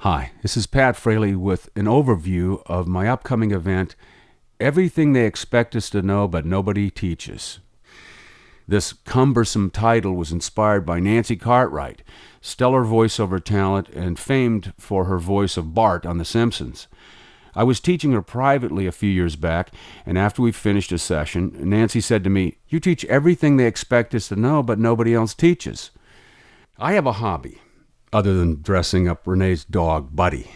Hi, this is Pat Fraley with an overview of my upcoming event, Everything They Expect Us to Know But Nobody Teaches. This cumbersome title was inspired by Nancy Cartwright, stellar voiceover talent and famed for her voice of Bart on The Simpsons. I was teaching her privately a few years back, and after we finished a session, Nancy said to me, "You teach everything they expect us to know, but nobody else teaches." I have a hobby, other than dressing up Renee's dog, Buddy.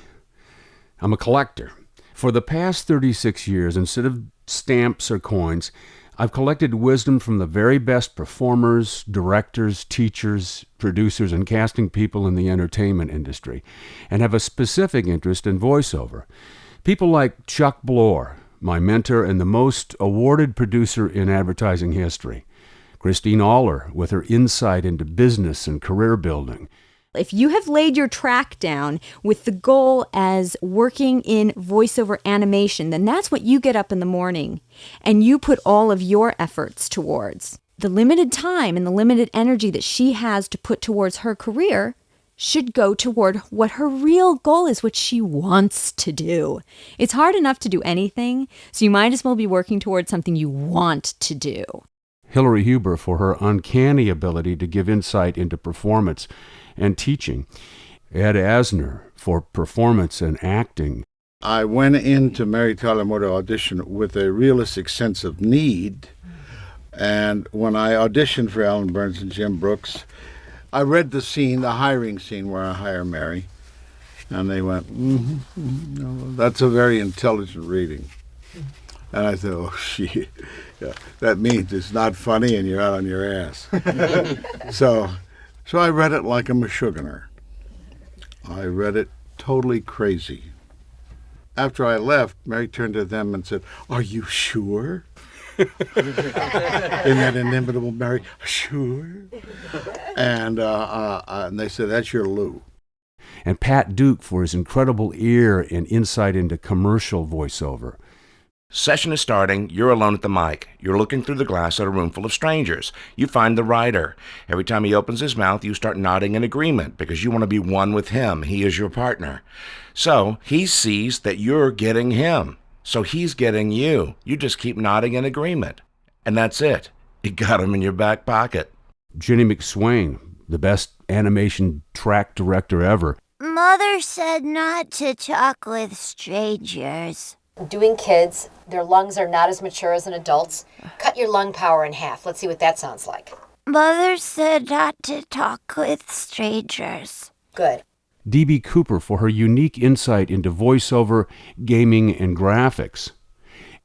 I'm a collector. For the past 36 years, instead of stamps or coins, I've collected wisdom from the very best performers, directors, teachers, producers, and casting people in the entertainment industry, and have a specific interest in voiceover. People like Chuck Bloor, my mentor and the most awarded producer in advertising history. Christine Aller, with her insight into business and career building. If you have laid your track down with the goal as working in voiceover animation, then that's what you get up in the morning and you put all of your efforts towards. The limited time and the limited energy that she has to put towards her career should go toward what her real goal is, what she wants to do. It's hard enough to do anything, so you might as well be working towards something you want to do. Hillary Huber for her uncanny ability to give insight into performance and teaching. Ed Asner for performance and acting. I went into Mary Tyler Moore to audition with a realistic sense of need. And when I auditioned for Alan Burns and Jim Brooks, I read the scene, the hiring scene where I hire Mary. And they went, no, that's a very intelligent reading. And I thought, oh, shit, yeah, that means it's not funny and you're out on your ass. So I read it like a Meshuggah. I read it totally crazy. After I left, Mary turned to them and said, "Are you sure?" In that inimitable Mary, "Sure?" And they said, "That's your Lou." And Pat Duke for his incredible ear and insight into commercial voiceover. Session is starting. You're alone at the mic. You're looking through the glass at a room full of strangers. You find the writer. Every time he opens his mouth, you start nodding in agreement because you want to be one with him. He is your partner. So he sees that you're getting him. So he's getting you. You just keep nodding in agreement. And that's it. You got him in your back pocket. Ginny McSwain, the best animation track director ever. Mother said not to talk with strangers. Doing kids, their lungs are not as mature as an adult's. Cut your lung power in half. Let's see what that sounds like. Mother said not to talk with strangers. Good. D.B. Cooper for her unique insight into voiceover, gaming, and graphics.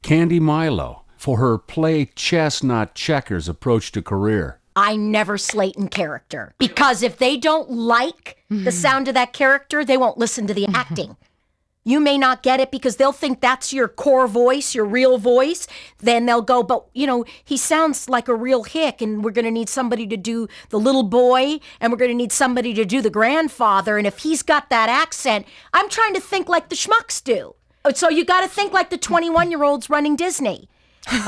Candy Milo for her play chess, not checkers approach to career. I never slate in character, because if they don't like the sound of that character, they won't listen to the acting. You may not get it because they'll think that's your core voice, your real voice. Then they'll go, but, he sounds like a real hick, and we're going to need somebody to do the little boy, and we're going to need somebody to do the grandfather. And if he's got that accent, I'm trying to think like the schmucks do. So you got to think like the 21-year-olds running Disney. He's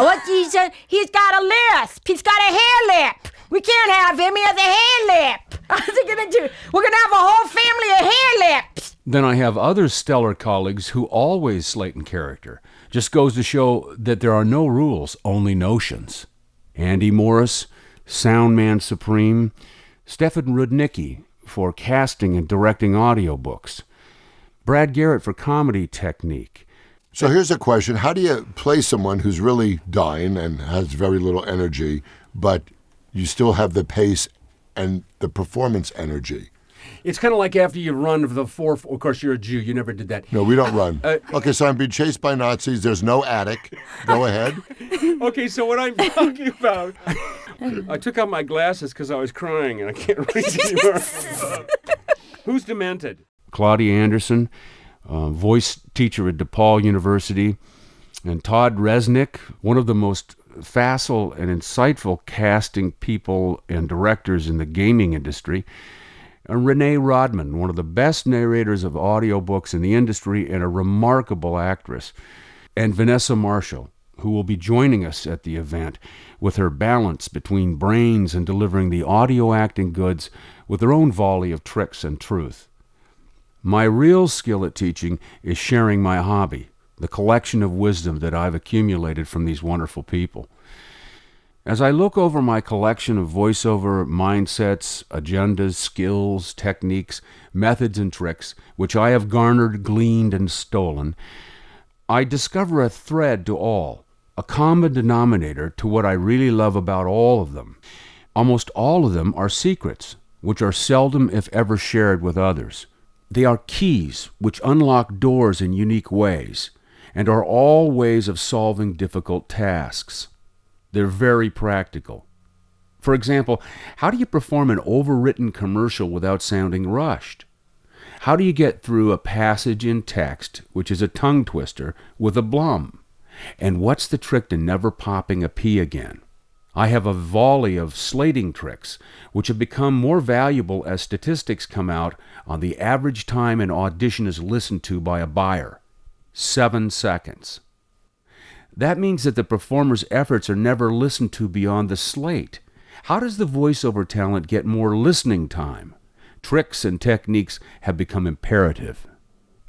got a lisp. He's got a hair lip. We can't have him. He has a hair lip. What's he going to do? We're going to have a whole family of hair lips. Then I have other stellar colleagues who always slate in character. Just goes to show that there are no rules, only notions. Andy Morris, Soundman Supreme. Stefan Rudnicki for casting and directing audiobooks. Brad Garrett for comedy technique. So here's a question. How do you play someone who's really dying and has very little energy, but you still have the pace and the performance energy? It's kind of like after you run the of course, you're a Jew. You never did that. No, we don't run. Okay, so I'm being chased by Nazis. There's no attic. Go ahead. Okay, so what I'm talking about, I took out my glasses because I was crying and I can't read anymore. Who's demented? Claudia Anderson, voice teacher at DePaul University, and Todd Resnick, one of the most facile and insightful casting people and directors in the gaming industry. Renee Rodman, one of the best narrators of audiobooks in the industry and a remarkable actress. And Vanessa Marshall, who will be joining us at the event with her balance between brains and delivering the audio acting goods with her own volley of tricks and truth. My real skill at teaching is sharing my hobby, the collection of wisdom that I've accumulated from these wonderful people. As I look over my collection of voiceover mindsets, agendas, skills, techniques, methods, and tricks, which I have garnered, gleaned, and stolen, I discover a thread to all, a common denominator to what I really love about all of them. Almost all of them are secrets, which are seldom, if ever, shared with others. They are keys which unlock doors in unique ways, and are all ways of solving difficult tasks. They're very practical. For example, how do you perform an overwritten commercial without sounding rushed? How do you get through a passage in text, which is a tongue twister, with a blum? And what's the trick to never popping a P again? I have a volley of slating tricks, which have become more valuable as statistics come out on the average time an audition is listened to by a buyer. 7 seconds. That means that the performer's efforts are never listened to beyond the slate. How does the voiceover talent get more listening time? Tricks and techniques have become imperative.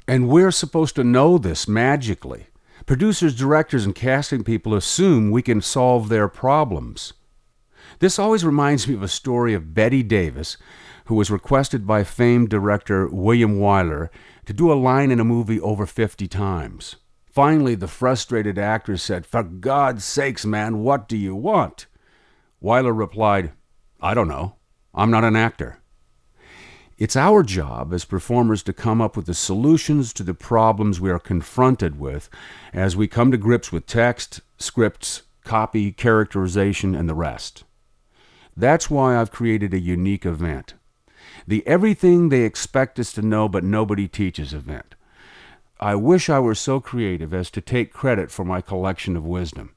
And we're supposed to know this magically. Producers, directors, and casting people assume we can solve their problems. This always reminds me of a story of Betty Davis, who was requested by famed director William Wyler to do a line in a movie over 50 times. Finally, the frustrated actress said, "For God's sakes, man, what do you want?" Wyler replied, "I don't know. I'm not an actor." It's our job as performers to come up with the solutions to the problems we are confronted with as we come to grips with text, scripts, copy, characterization, and the rest. That's why I've created a unique event. The Everything They Expect Us to Know But Nobody Teaches event. I wish I were so creative as to take credit for my collection of wisdom.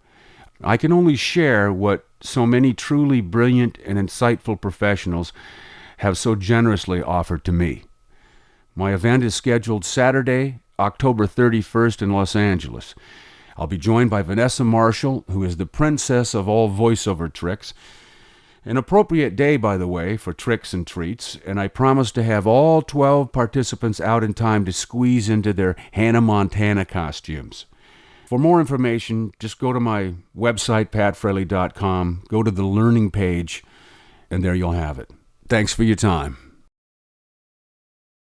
I can only share what so many truly brilliant and insightful professionals have so generously offered to me. My event is scheduled Saturday, October 31st in Los Angeles. I'll be joined by Vanessa Marshall, who is the princess of all voiceover tricks. An appropriate day, by the way, for tricks and treats, and I promise to have all 12 participants out in time to squeeze into their Hannah Montana costumes. For more information, just go to my website, patfraley.com, go to the learning page, and there you'll have it. Thanks for your time.